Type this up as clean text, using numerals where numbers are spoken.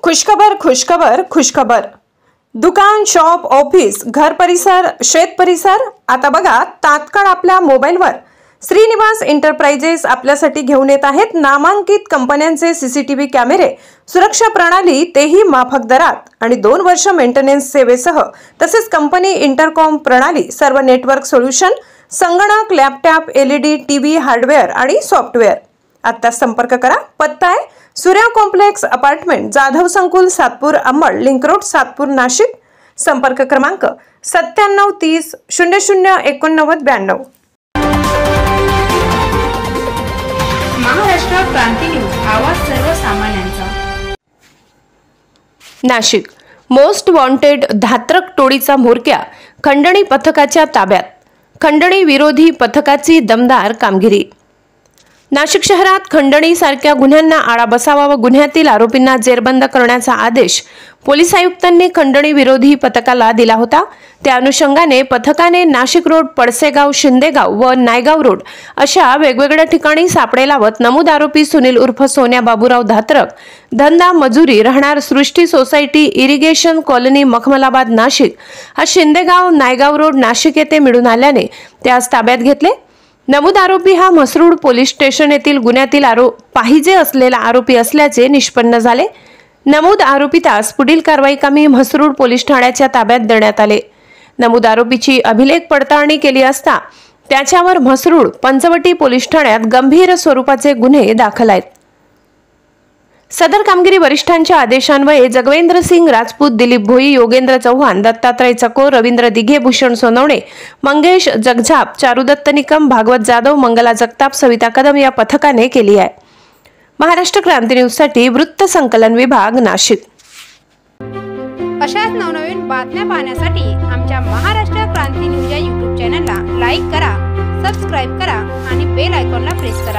खुशखबर खुशखबर खुशखबर। दुकान, shop, office, घर परिसर, शेत परिसर आता बघा तात्काळ आपल्या मोबाईलवर श्रीनिवास एंटरप्राइजेस आपल्यासाठी घेऊन येत आहेत नामांकित कंपन्यांचे सीसीटीव्ही कॅमेरे, सुरक्षा प्रणाली, तेही माफक दरात आणि 2 वर्ष मेंटेनन्स सेवेसह, तसेच कंपनी इंटरकॉम प्रणाली, सर्व नेटवर्क सोल्यूशन, संगणक, लॅपटॉप, एलईडी टीव्ही, हार्डवेअर आणि सॉफ्टवेअर। आता संपर्क करा। पत्ता आहे सूर्या कॉम्प्लेक्स अपार्टमेंट, जाधव संकुल, सातपूर अंबड, लिंक रोड, सातपूर, नाशिक। संपर्क क्रमांक 97 30 00 89 92। महाराष्ट्र क्रांती न्यूज, आवाज सर्वसामान्यांचा। नाशिक मोस्ट वॉन्टेड धात्रक टोळीचा म्होरक्या खंडणी पथकाच्या ताब्यात, खंडणी विरोधी पथकाची दमदार कामगिरी। नाशिक शहरात खंडणी सारख्या गुन्ह्यांना आळा बसावा व गुन्ह्यातील आरोपींना जेरबंद करण्याचा आदेश पोलीस आयुक्तांनी खंडणी विरोधी पथकाला दिला होता। त्या अनुषंगाने पथकाने नाशिक रोड, पडसेगाव, शिंदेगाव व नायगाव रोड अशा वेगवेगळ्या ठिकाणी सापळे लावत नमूद आरोपी सुनील उर्फ सोन्या बाबूराव धात्रक, धंदा मजुरी, राहणार Srushti society, irrigation colony, Makhmalabad, Nashik हा शिंदेगाव, नायगाव रोड, नाशिक येथे मिळून आल्याने त्यास ताब्यात घेतले। नमूद आरोपी हा म्हसरूड पोलीस स्टेशन येथील गुन्ह्यातील पाहिजे असलेला आरोपी असल्याचे निष्पन्न झाले। नमूद आरोपीतास पुढील कारवाई कामी म्हसरूड पोलीस ठाण्याच्या ताब्यात देण्यात आले। नमूद आरोपीची अभिलेख पडताळणी केली असता त्याच्यावर म्हसरूड पंचवटी पोलीस ठाण्यात गंभीर स्वरूपाचे गुन्हे दाखल आहेत। सदर कामगिरी वरिष्ठांच्या आदेशान्वये जगवेंद्र सिंग राजपूत, दिलीप भोई, योगेंद्र चव्हाण, दत्तात्रय चकोर, रवींद्र दिघे, भूषण सोनवणे, मंगेश जगझाप, चारुदत्त निकम, भागवत जाधव, मंगला जगताप, सविता कदम या पथकाने केली आहे। महाराष्ट्र क्रांती न्यूज साठी वृत्त संकलन विभाग, नाशिक। अशाच नवनवीन बातम्या पाहण्यासाठी आमच्या महाराष्ट्र क्रांती न्यूज या YouTube चॅनलला लाईक करा, सबस्क्राइब करा आणि बेल आयकॉनला प्रेस करा।